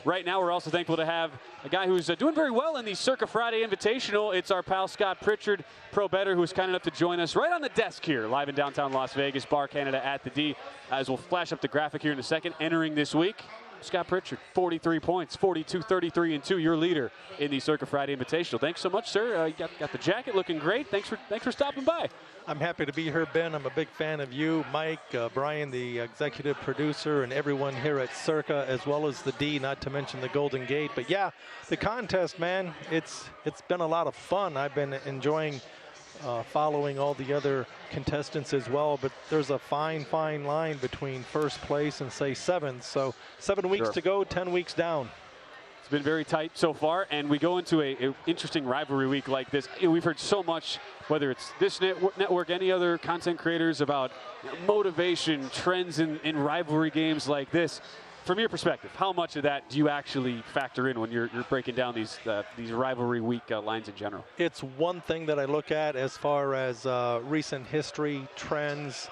right now we're also thankful to have a guy who's doing very well in the Circa Friday Invitational. It's our pal Scott Pritchard, pro bettor, who's kind enough to join us right on the desk here, live in downtown Las Vegas, Bar Canada at the D. As we'll flash up the graphic here in a second, entering this week, Scott Pritchard, 43 points, 42, 33, and 2, your leader in the Circa Friday Invitational. Thanks so much, sir. You got the jacket looking great. Thanks for stopping by. I'm happy to be here, Ben. I'm a big fan of you, Mike, Brian, the executive producer, and everyone here at Circa, as well as the D, not to mention the Golden Gate. But yeah, the contest, man, it's been a lot of fun. I've been enjoying following all the other contestants as well, but there's a fine line between first place and say 7th. So 7 weeks to go, 10 weeks down. It's been very tight so far, and we go into a interesting rivalry week like this. We've heard so much, whether it's this network, any other content creators, about motivation, trends in rivalry games like this. From your perspective, how much of that do you actually factor in when you're breaking down these rivalry week lines in general? It's one thing that I look at as far as recent history, trends,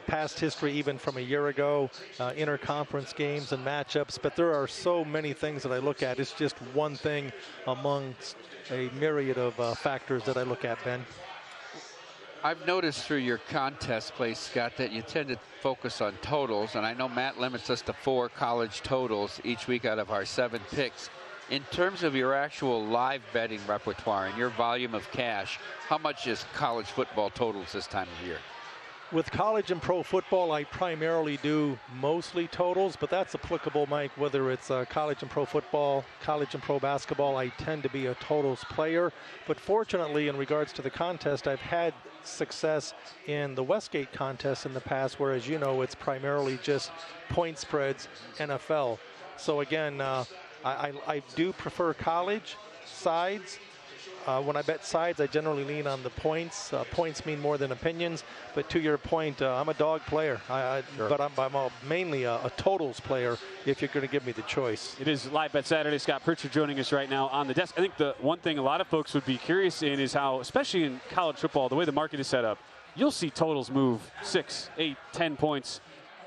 past history even from a year ago, interconference games and matchups, but there are so many things that I look at. It's just one thing amongst a myriad of factors that I look at, Ben. I've noticed through your contest play, Scott, that you tend to focus on totals, and I know Matt limits us to 4 college totals each week out of our 7 picks. In terms of your actual live betting repertoire and your volume of cash, how much is college football totals this time of year? With college and pro football, I primarily do mostly totals, but that's applicable, Mike, whether it's college and pro football, college and pro basketball. I tend to be a totals player. But fortunately, in regards to the contest, I've had success in the Westgate contest in the past, where, as you know, it's primarily just point spreads, NFL. So again, I do prefer college sides. When I bet sides, I generally lean on the points. Points mean more than opinions. But to your point, I'm a dog player. But I'm mainly a totals player if you're going to give me the choice. It is Live Bet Saturday. Scott Pritchard joining us right now on the desk. I think the one thing a lot of folks would be curious in is how, especially in college football, the way the market is set up, you'll see totals move 6, 8, 10 points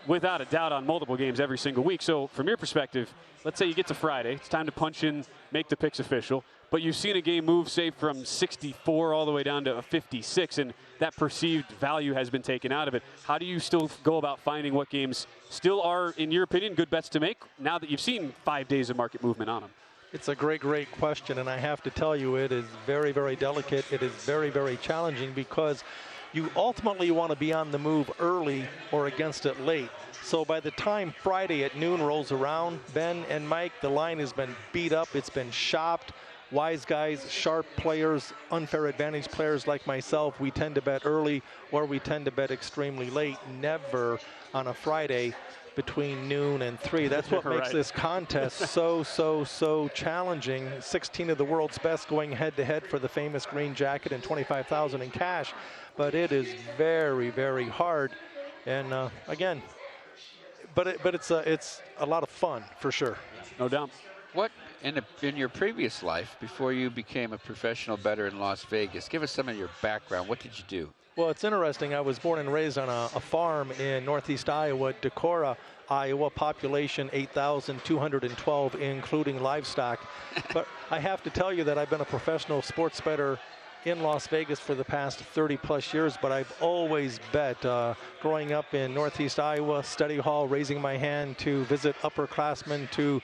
without a doubt on multiple games every single week. So from your perspective, let's say you get to Friday. It's time to punch in, make the picks official. But you've seen a game move, say, from 64 all the way down to a 56, and that perceived value has been taken out of it. How do you still go about finding what games still are, in your opinion, good bets to make now that you've seen 5 days of market movement on them? It's a great question, and I have to tell you, it is very, very delicate. It is very, very challenging because you ultimately want to be on the move early or against it late. So by the time Friday at noon rolls around, Ben and Mike, the line has been beat up. It's been shopped. Wise guys, sharp players, unfair advantage players like myself, we tend to bet early or we tend to bet extremely late, never on a Friday between noon and 3. That's what makes this contest so challenging. 16 of the world's best going head-to-head for the famous green jacket and $25,000 in cash. But it is very, very hard. And again, but it's a lot of fun for sure. No doubt. What, in your previous life, before you became a professional bettor in Las Vegas, give us some of your background. What did you do? Well, it's interesting. I was born and raised on a farm in northeast Iowa, Decorah, Iowa, population 8,212, including livestock. But I have to tell you that I've been a professional sports bettor in Las Vegas for the past 30-plus years, but I've always bet. Growing up in northeast Iowa, study hall, raising my hand to visit upperclassmen, to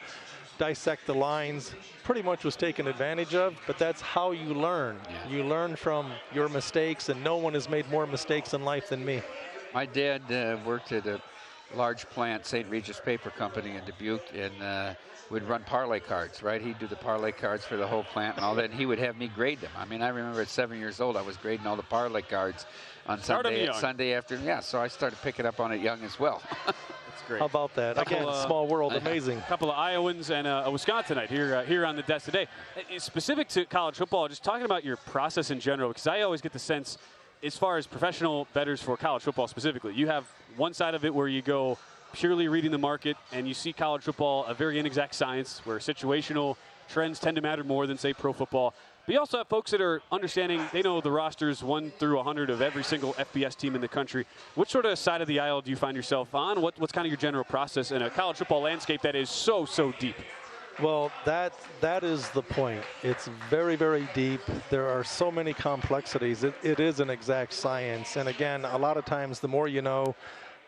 dissect the lines, pretty much was taken advantage of, but that's how you learn. Yeah. You learn from your mistakes, and no one has made more mistakes in life than me. My dad worked at a large plant, St. Regis Paper Company in Dubuque, and would run parlay cards, right? He'd do the parlay cards for the whole plant and all that, and he would have me grade them. I mean, I remember at 7 years old, I was grading all the parlay cards on Sunday afternoon. Yeah, so I started picking up on it young as well. Great. How about that? Again, small world, amazing. A couple of Iowans and a Wisconsinite here on the desk today. Specific to college football, just talking about your process in general, because I always get the sense, as far as professional bettors for college football specifically, you have one side of it where you go purely reading the market, and you see college football a very inexact science where situational trends tend to matter more than, say, pro football. But you also have folks that are understanding, they know the rosters 1 through 100 of every single FBS team in the country. What sort of side of the aisle do you find yourself on? What's kind of your general process in a college football landscape that is so deep? Well, that is the point. It's very, very deep. There are so many complexities. It is an exact science. And again, a lot of times the more you know,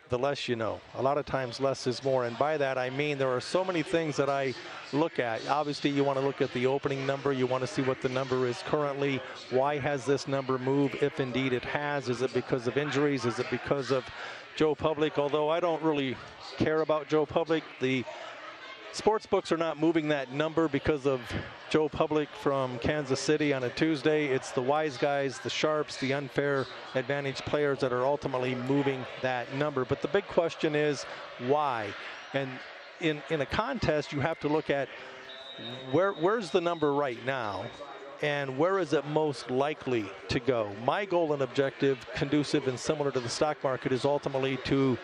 the less you know. A lot of times less is more. And by that I mean there are so many things that I look at. Obviously you want to look at the opening number. You want to see what the number is currently. Why has this number moved, if indeed it has? Is it because of injuries? Is it because of Joe Public? Although I don't really care about Joe Public. The sports books are not moving that number because of Joe Public from Kansas City on a Tuesday. It's the wise guys, the sharps, the unfair advantage players that are ultimately moving that number. But the big question is why? And in a contest, you have to look at where's the number right now and where is it most likely to go. My goal and objective, conducive and similar to the stock market, is ultimately to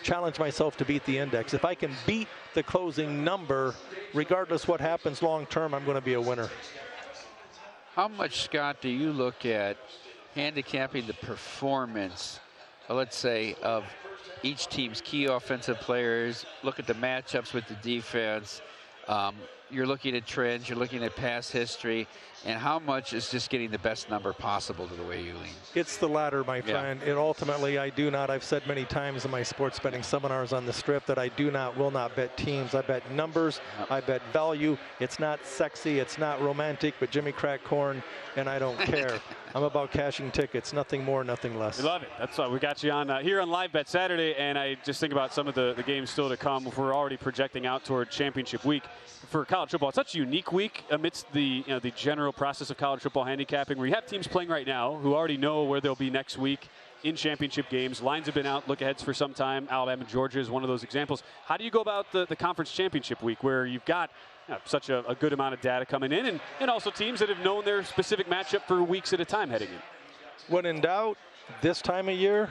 challenge myself to beat the index. If I can beat the closing number, regardless what happens long term, I'm going to be a winner. How much, Scott, do you look at handicapping the performance, let's say, of each team's key offensive players, look at the matchups with the defense, you're looking at trends, you're looking at past history, and how much is just getting the best number possible to the way you lean? It's the latter, my friend. And ultimately, I do not, I've said many times in my sports betting seminars on the Strip that I will not bet teams. I bet numbers, I bet value. It's not sexy, it's not romantic, but Jimmy cracked corn, and I don't care. I'm about cashing tickets, nothing more, nothing less. We love it. That's why we got you on here on Live Bet Saturday, and I just think about some of the games still to come. We're already projecting out toward championship week for college football. It's such a unique week amidst the the general process of college football handicapping, where you have teams playing right now who already know where they'll be next week in championship games. Lines have been out, look-aheads for some time. Alabama, Georgia is one of those examples. How do you go about the conference championship week, where you've got such a good amount of data coming in, and also teams that have known their specific matchup for weeks at a time heading in? When in doubt, this time of year,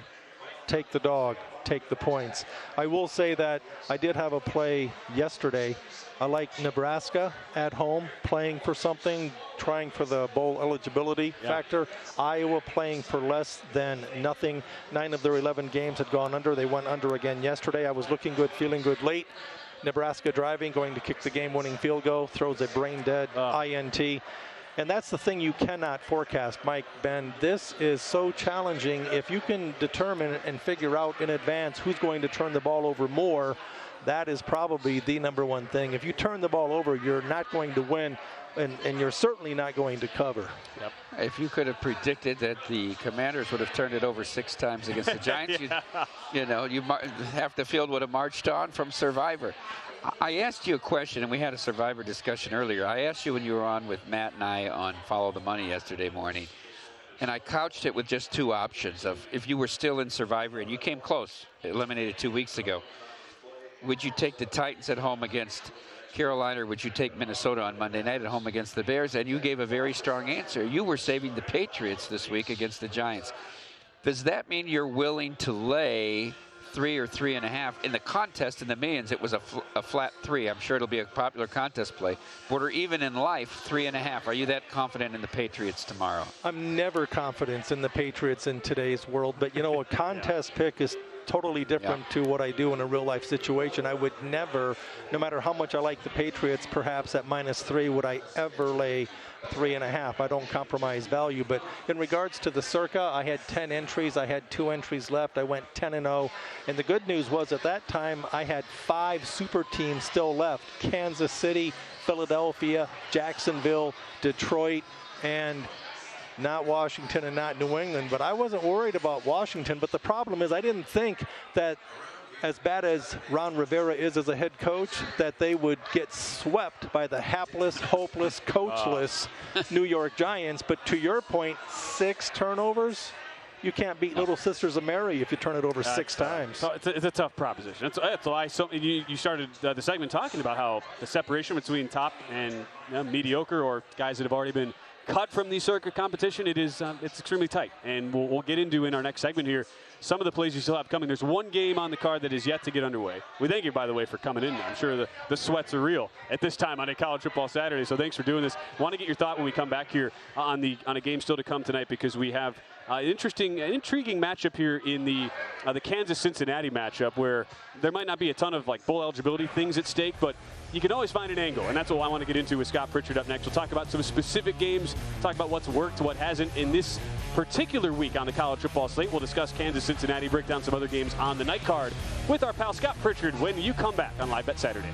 take the dog, take the points. I will say that I did have a play yesterday. I like Nebraska at home playing for something, trying for the bowl eligibility factor. Iowa playing for less than nothing. 9 of their 11 games had gone under. They went under again yesterday. I was looking good, feeling good late. Nebraska driving, going to kick the game-winning field goal, throws a brain-dead INT. And that's the thing you cannot forecast, Mike, Ben. This is so challenging. If you can determine and figure out in advance who's going to turn the ball over more, that is probably the number one thing. If you turn the ball over, you're not going to win, and you're certainly not going to cover. Yep. If you could have predicted that the Commanders would have turned it over 6 times against the Giants, half the field would have marched on from Survivor. I asked you a question, and we had a Survivor discussion earlier. I asked you when you were on with Matt and I on Follow the Money yesterday morning, and I couched it with just 2 options of if you were still in Survivor and you came close, eliminated 2 weeks ago, would you take the Titans at home against Carolina, or would you take Minnesota on Monday night at home against the Bears? And you gave a very strong answer. You were saving the Patriots this week against the Giants. Does that mean you're willing to lay 3 or 3.5 in the contest? In the millions, it was a flat 3. I'm sure it'll be a popular contest play. But or even in life, 3.5. Are you that confident in the Patriots tomorrow? I'm never confident in the Patriots in today's world. But, a contest pick is totally different to what I do in a real life situation. I would never, no matter how much I like the Patriots, perhaps at -3, would I ever lay 3.5. I don't compromise value. But in regards to the Circa, I had 10 entries. I had 2 entries left. I went 10-0. And the good news was at that time, I had 5 super teams still left. Kansas City, Philadelphia, Jacksonville, Detroit, and not Washington and not New England. But I wasn't worried about Washington. But the problem is I didn't think that, as bad as Ron Rivera is as a head coach, that they would get swept by the hapless, hopeless, coachless New York Giants. But to your point, 6 turnovers. You can't beat Little Sisters of Mary if you turn it over 6 times. So it's a tough proposition. That's why you started the segment talking about how the separation between top and mediocre, or guys that have already been cut from the Circa competition, it's extremely tight. And we'll get into in our next segment here some of the plays you still have coming. There's one game on the card that is yet to get underway. We thank you, by the way, for coming in. I'm sure the sweats are real at this time on a college football Saturday, so thanks for doing this. Want to get your thought when we come back here on a game still to come tonight, because we have intriguing matchup here in the Kansas-Cincinnati matchup, where there might not be a ton of like bowl eligibility things at stake, but you can always find an angle, and that's what I want to get into with Scott Pritchard up next. We'll talk about some specific games, talk about what's worked, what hasn't in this particular week on the college football slate. We'll discuss Kansas-Cincinnati, break down some other games on the night card with our pal Scott Pritchard when you come back on Live Bet Saturday.